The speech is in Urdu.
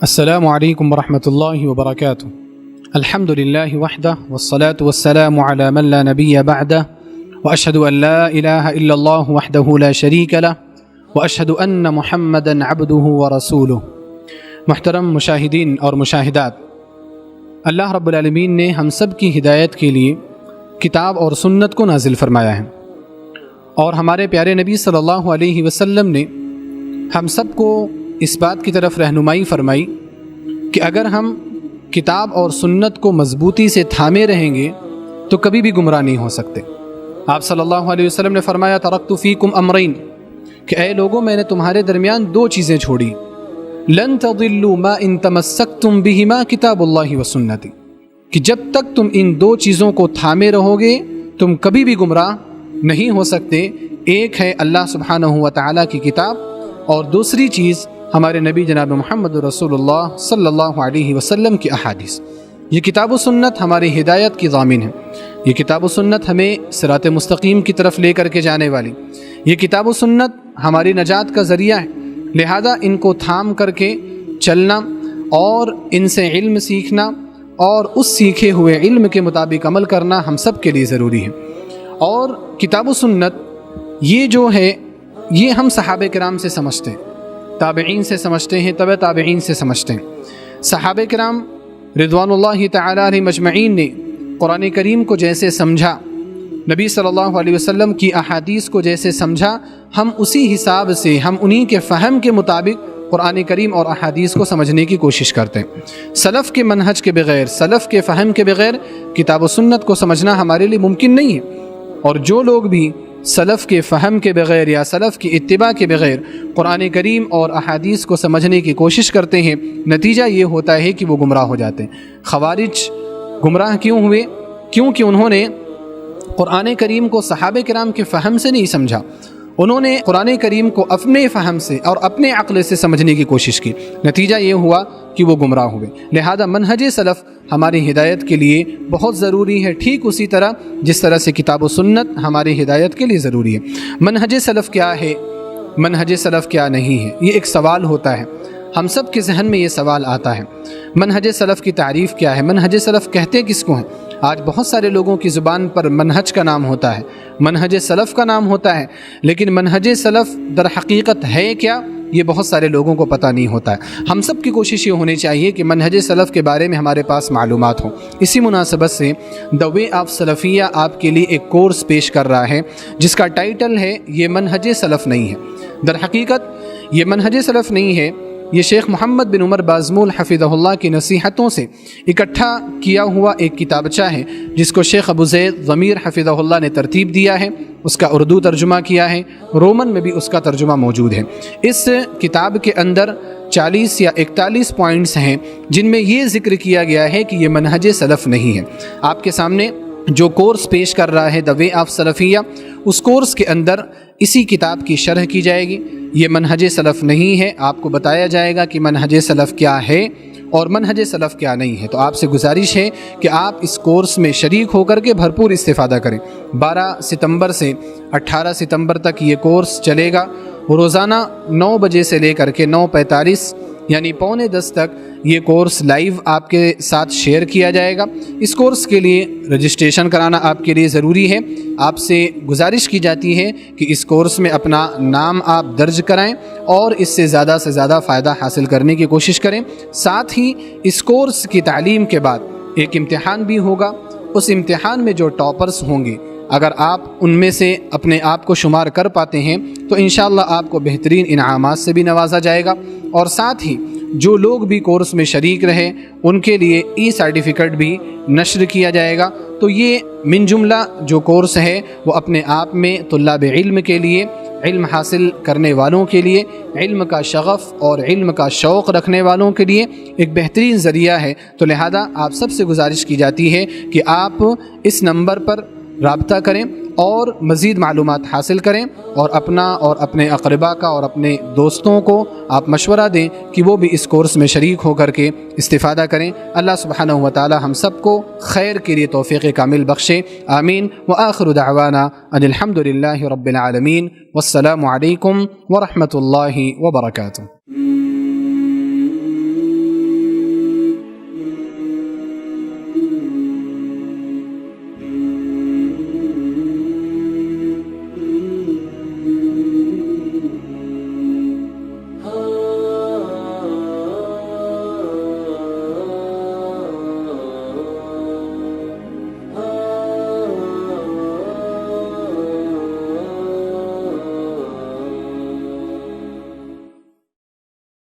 السلام علیکم ورحمۃ اللہ وبرکاتہ۔ الحمد للہ وحدہ والصلاة والسلام علی من لا نبی بعدہ واشہد ان لا الہ الا اللہ وحدہ لا شریک لہ واشہد ان محمدا عبدہ ورسولہ۔ محترم مشاہدین اور مشاہدات، اللہ رب العالمین نے ہم سب کی ہدایت کے لیے کتاب اور سنت کو نازل فرمایا ہے، اور ہمارے پیارے نبی صلی اللہ علیہ وسلم نے ہم سب کو اس بات کی طرف رہنمائی فرمائی کہ اگر ہم کتاب اور سنت کو مضبوطی سے تھامے رہیں گے تو کبھی بھی گمراہ نہیں ہو سکتے۔ آپ صلی اللہ علیہ وسلم نے فرمایا ترکت فیکم امرین، کہ اے لوگوں میں نے تمہارے درمیان دو چیزیں چھوڑی، لن تضلوا ما ان تمسکتم بہما کتاب اللہ و سنتی، کہ جب تک تم ان دو چیزوں کو تھامے رہو گے تم کبھی بھی گمراہ نہیں ہو سکتے۔ ایک ہے اللہ سبحانہ و تعالیٰ کی کتاب، اور دوسری چیز ہمارے نبی جناب محمد رسول اللہ صلی اللہ علیہ وسلم کی احادیث۔ یہ کتاب و سنت ہماری ہدایت کی ضامن ہے، یہ کتاب و سنت ہمیں صراط مستقیم کی طرف لے کر کے جانے والی، یہ کتاب و سنت ہماری نجات کا ذریعہ ہے۔ لہذا ان کو تھام کر کے چلنا اور ان سے علم سیکھنا اور اس سیکھے ہوئے علم کے مطابق عمل کرنا ہم سب کے لیے ضروری ہے۔ اور کتاب و سنت یہ جو ہے یہ ہم صحابہ کرام سے سمجھتے ہیں، تابعین سے سمجھتے ہیں، تبع تابعین سے سمجھتے ہیں۔ صحابہ کرام رضوان اللہ تعالی علیہم مجمعین نے قرآن کریم کو جیسے سمجھا، نبی صلی اللہ علیہ وسلم کی احادیث کو جیسے سمجھا، ہم اسی حساب سے، ہم انہی کے فہم کے مطابق قرآن کریم اور احادیث کو سمجھنے کی کوشش کرتے ہیں۔ سلف کے منہج کے بغیر، سلف کے فہم کے بغیر کتاب و سنت کو سمجھنا ہمارے لیے ممکن نہیں ہے۔ اور جو لوگ بھی سلف کے فہم کے بغیر یا سلف کی اتباع کے بغیر قرآن کریم اور احادیث کو سمجھنے کی کوشش کرتے ہیں، نتیجہ یہ ہوتا ہے کہ وہ گمراہ ہو جاتے ہیں۔ خوارج گمراہ کیوں ہوئے؟ کیونکہ انہوں نے قرآن کریم کو صحابہ کرام کے فہم سے نہیں سمجھا، انہوں نے قرآن کریم کو اپنے فہم سے اور اپنے عقل سے سمجھنے کی کوشش کی، نتیجہ یہ ہوا کہ وہ گمراہ ہوئے۔ لہذا منہج سلف ہماری ہدایت کے لیے بہت ضروری ہے، ٹھیک اسی طرح جس طرح سے کتاب و سنت ہماری ہدایت کے لیے ضروری ہے۔ منہج سلف کیا ہے، منہج سلف کیا نہیں ہے، یہ ایک سوال ہوتا ہے، ہم سب کے ذہن میں یہ سوال آتا ہے۔ منہج سلف کی تعریف کیا ہے، منہج سلف کہتے کس کو ہیں؟ آج بہت سارے لوگوں کی زبان پر منہج کا نام ہوتا ہے، منہج سلف کا نام ہوتا ہے، لیکن منہج سلف در حقیقت ہے کیا، یہ بہت سارے لوگوں کو پتہ نہیں ہوتا ہے۔ ہم سب کی کوشش یہ ہونی چاہیے کہ منہج سلف کے بارے میں ہمارے پاس معلومات ہوں۔ اسی مناسبت سے دا وے آف سلفیہ آپ کے لیے ایک کورس پیش کر رہا ہے جس کا ٹائٹل ہے یہ منہج سلف نہیں ہے۔ در حقیقت یہ منہج سلف نہیں ہے، یہ شیخ محمد بن عمر بازمول حفظہ اللہ کی نصیحتوں سے اکٹھا کیا ہوا ایک کتابچہ ہے جس کو شیخ ابو زید ضمیر حفظہ اللہ نے ترتیب دیا ہے، اس کا اردو ترجمہ کیا ہے، رومن میں بھی اس کا ترجمہ موجود ہے۔ اس کتاب کے اندر 40 یا 41 پوائنٹس ہیں جن میں یہ ذکر کیا گیا ہے کہ یہ منہج سلف نہیں ہے۔ آپ کے سامنے جو کورس پیش کر رہا ہے دا way of Salafia, us course کے اندر اسی کتاب کی شرح کی جائے گی۔ یہ منہج سلف نہیں ہے، آپ کو بتایا جائے گا کہ منہج سلف کیا ہے اور منہج سلف کیا نہیں ہے۔ تو آپ سے گزارش ہے کہ آپ اس کورس میں شریک ہو کر کے بھرپور استفادہ کریں۔ 12 ستمبر سے 18 ستمبر تک یہ کورس چلے گا، روزانہ 9 بجے سے لے کر کے 9:45 یعنی 9:45 تک یہ کورس لائیو آپ کے ساتھ شیئر کیا جائے گا۔ اس کورس کے لیے رجسٹریشن کرانا آپ کے لیے ضروری ہے۔ آپ سے گزارش کی جاتی ہے کہ اس کورس میں اپنا نام آپ درج کرائیں اور اس سے زیادہ فائدہ حاصل کرنے کی کوشش کریں۔ ساتھ ہی اس کورس کی تعلیم کے بعد ایک امتحان بھی ہوگا، اس امتحان میں جو ٹاپرز ہوں گے اگر آپ ان میں سے اپنے آپ کو شمار کر پاتے ہیں تو انشاءاللہ آپ کو بہترین انعامات سے بھی نوازا جائے گا، اور ساتھ ہی جو لوگ بھی کورس میں شریک رہے ان کے لیے ای سرٹیفکیٹ بھی نشر کیا جائے گا۔ تو یہ من جملہ جو کورس ہے وہ اپنے آپ میں طلاب علم کے لیے، علم حاصل کرنے والوں کے لیے، علم کا شغف اور علم کا شوق رکھنے والوں کے لیے ایک بہترین ذریعہ ہے۔ تو لہذا آپ سب سے گزارش کی جاتی ہے کہ آپ اس نمبر پر رابطہ کریں اور مزید معلومات حاصل کریں، اور اپنا اور اپنے اقربا کا اور اپنے دوستوں کو آپ مشورہ دیں کہ وہ بھی اس کورس میں شریک ہو کر کے استفادہ کریں۔ اللہ سبحانہ و تعالی ہم سب کو خیر کے لیے توفیق کامل بخشے، آمین۔ وآخر دعوانا ان الحمد للہ رب العالمین، والسلام علیکم ورحمۃ اللہ وبرکاتہ۔